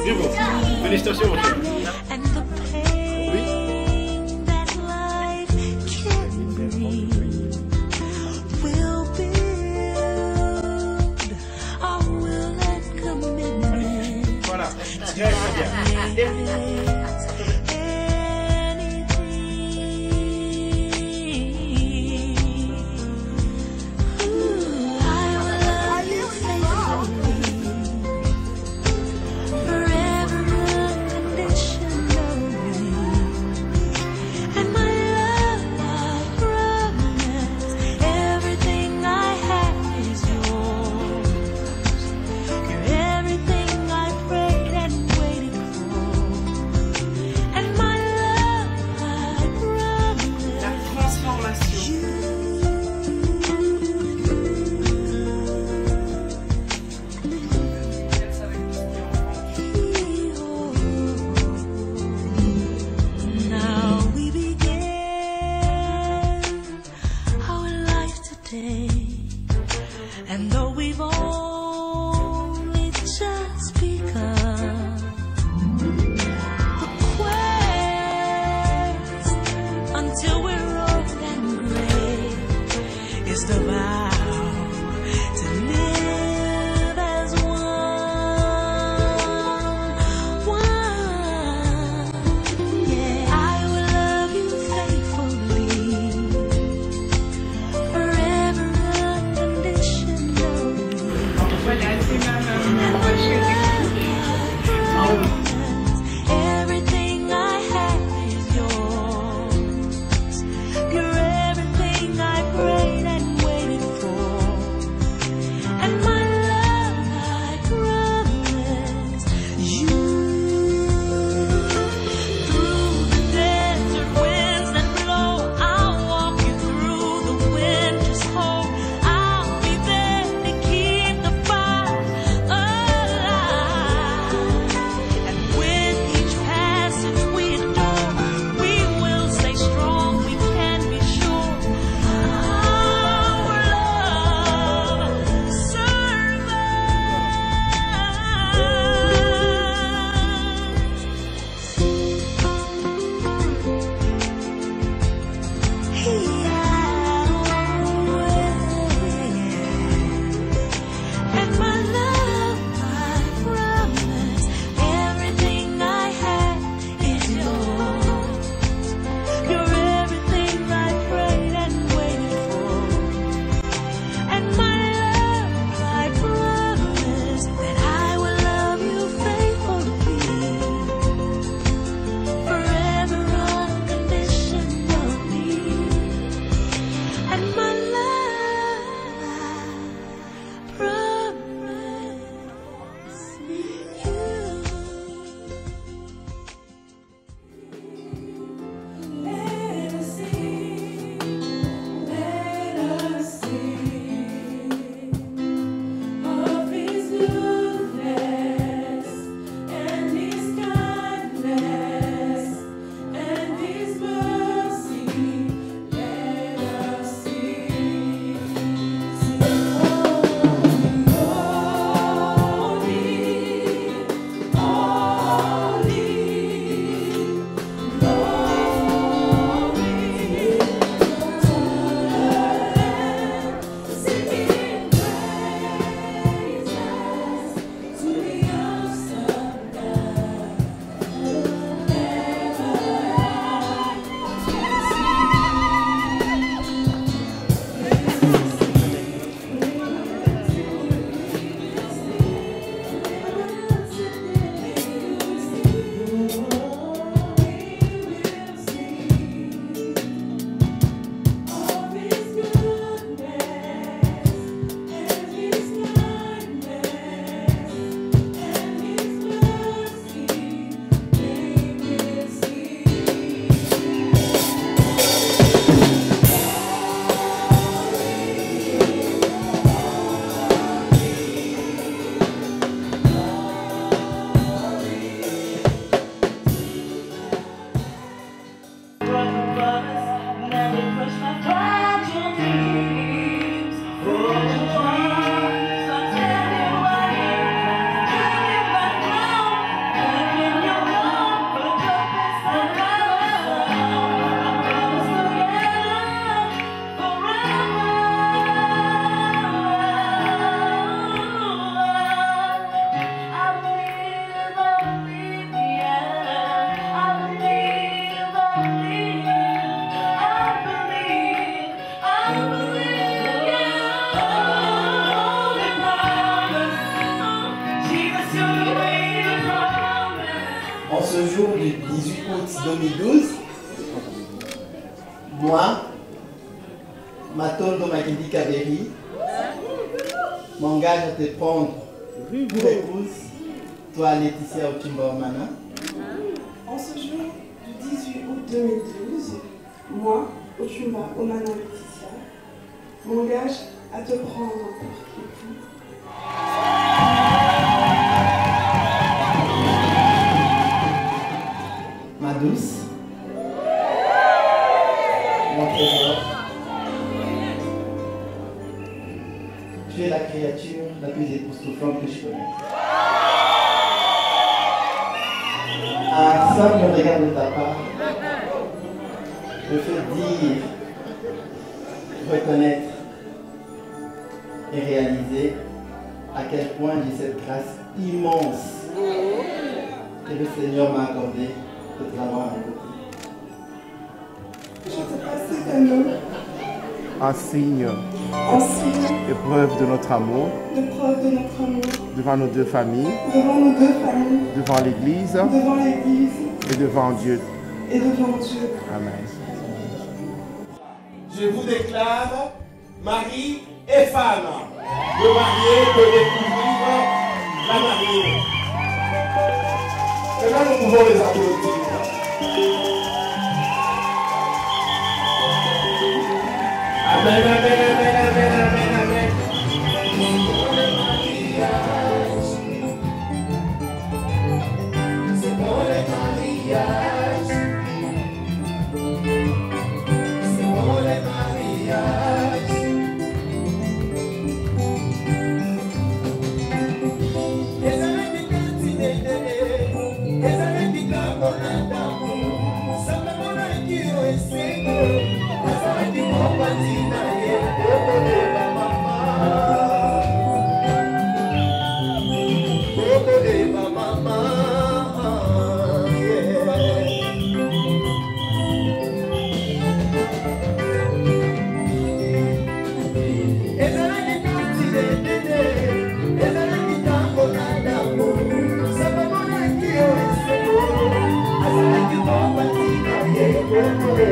Bravo. Félicitations, mon cher. Oui. Voilà. Très bien. And though we've only just begun, the quest until we're old and gray is the vow to live as one. Yeah, I will love you faithfully. Everything I have is yours. You're everything I prayed and waited for. And my love, I promise you. Through the desert winds that blow, I'll walk you through the winter's cold. I'll be there to keep the fire alive. And jour du 18 août 2012, moi, Matondo Makindi Kaberi, m'engage à te prendre pour épouse, toi Laetitia Ochimba Omana. En ce jour du 18 août 2012, moi, Ochimba Omana Laetitia, m'engage à te prendre pour époux. Ma douce, mon trésor, tu es la créature la plus époustouflante que je connais. Un simple regard de ta part me fait dire, reconnaître et réaliser à quel point j'ai cette grâce immense que le Seigneur m'a accordée de te avoir à mes côtés. Je te passe cet anneau En signe en signe et preuve de notre amour de preuve de notre amour devant nos deux familles, devant nos deux familles, devant l'Église devant l'Église et devant Dieu. et devant Dieu. Amen. Je vous déclare mari et femme. Le marié peut découvrir la mariée. Maintenant, nous pouvons les applaudir. Amen, amen, amen, amen, amen, amen. C'est bon les mariages. C'est bon les mariages. Les années qui cantinent, les années qui camponnent d'amour, ça me montre qui est ségo. Les années qui m'ont patiné, la maman. Ma maman, yeah.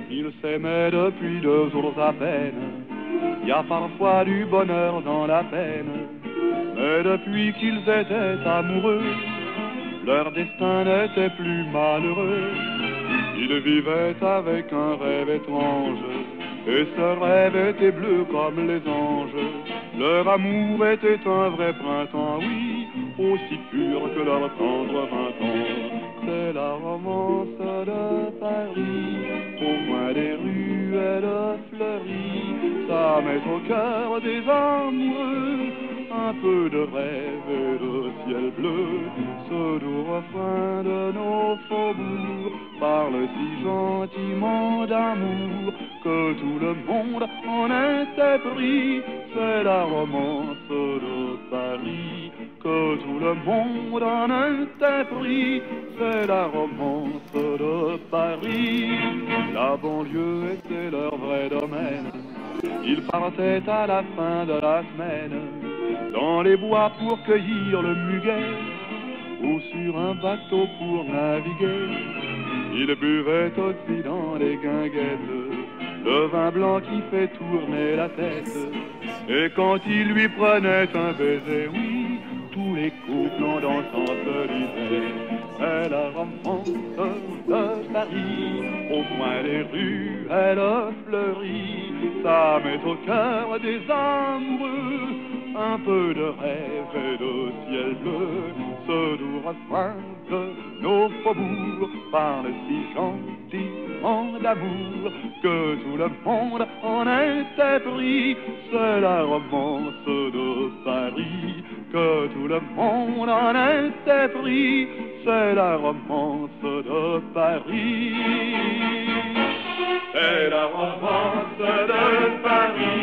Ils s'aimaient depuis 2 jours à peine. Il y a parfois du bonheur dans la peine. Mais depuis qu'ils étaient amoureux, leur destin n'était plus malheureux. Ils vivaient avec un rêve étrange, et ce rêve était bleu comme les anges. Leur amour était un vrai printemps, oui, aussi pur que leur tendre 20 ans. C'est la romance de Paris, au coin des ruelles fleuries. Ça met au cœur des amoureux un peu de rêve et de ciel bleu. Ce doux refrain de nos faubourgs parle si gentiment d'amour que tout le monde en était pris. C'est la romance de Paris, que tout le monde en était pris. C'est la romance de Paris. La banlieue était leur vrai domaine. Ils partaient à la fin de la semaine dans les bois pour cueillir le muguet ou sur un bateau pour naviguer. Ils buvaient aussi dans les guinguettes le vin blanc qui fait tourner la tête. Et quand il lui prenait un baiser, oui, tous les couples en dansant se disaient: c'est la romance de Paris, au coin des rues elle fleurit. Ça met au cœur des amoureux un peu de rêve et de ciel bleu. Ce doux refrain de nos faubourgs parle si gentiment d'amour que tout le monde en était pris. C'est la romance de Paris, que tout le monde en était pris. C'est la romance de Paris. C'est la romance de Paris.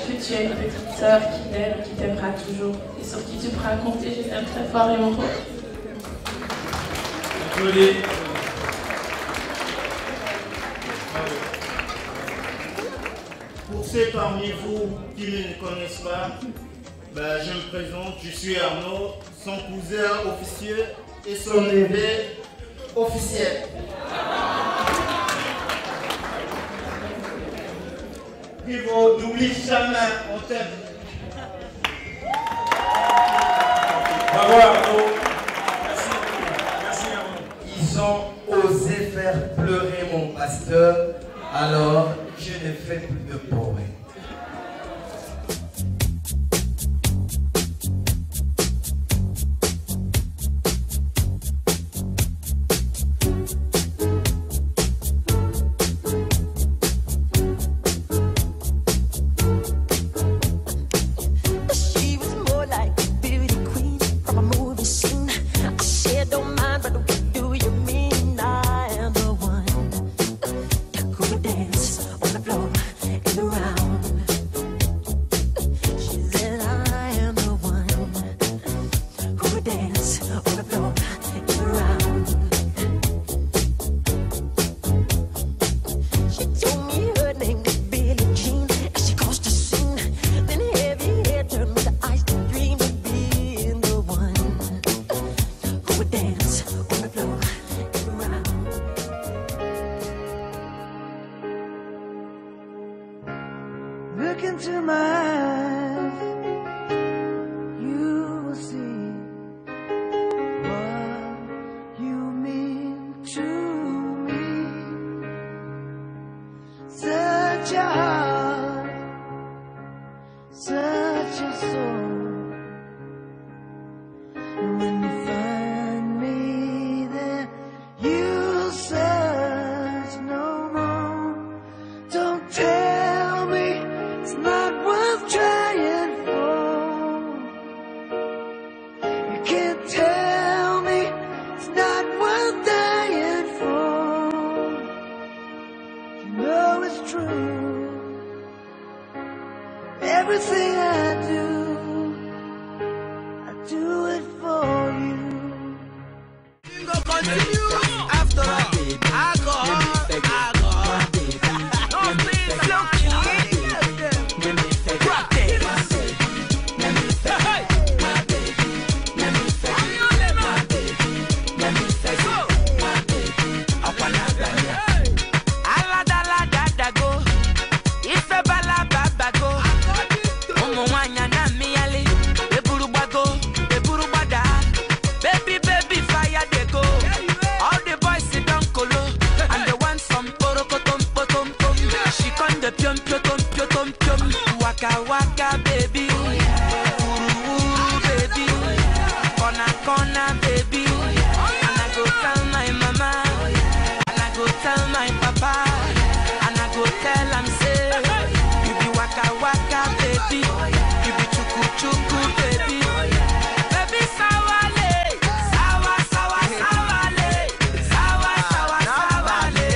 que tu as une petite sœur qui t'aime, qui t'aimera toujours et sur qui tu pourras compter. Je t'aime très fort, et mon rôle. Applaudis. Pour ceux parmi vous qui ne me connaissent pas, je me présente, je suis Arnaud, son cousin officieux et son neveu officiel. Vivo, n'oublie jamais, on t'aime. Bravo Arnaud. Merci Arnaud. Ils ont osé faire pleurer mon pasteur, alors je ne fais plus de poète. Look into my eyes, you will see what you mean to me. Such a heart, such a soul. And when you find me there, you'll search no more. Don't tell me it's not worth trying for. You can't tell me it's not worth dying for. You know it's true. Everything I do it for you. After all, waka waka baby, uru uru baby, corner corner baby, and I go tell my mama, and I go tell my papa, and I go tell am say, you be waka waka baby, you be chuku chuku baby, baby sawale, sawa sawa sawale, sawa sawa sawale.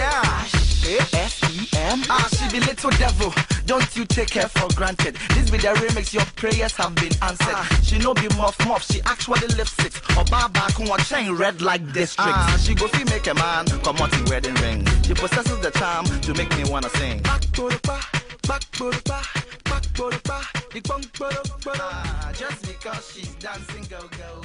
AFEM. She be little devil. Don't you take her for granted. This be the remix, your prayers have been answered. She no be muff, she actually lives six. Or baba kun watch chain red like district. She go fee make a man come out in wedding ring. She possesses the charm to make me wanna sing. Back to the ba, back to the ba, back to the ba, just because she's dancing go go.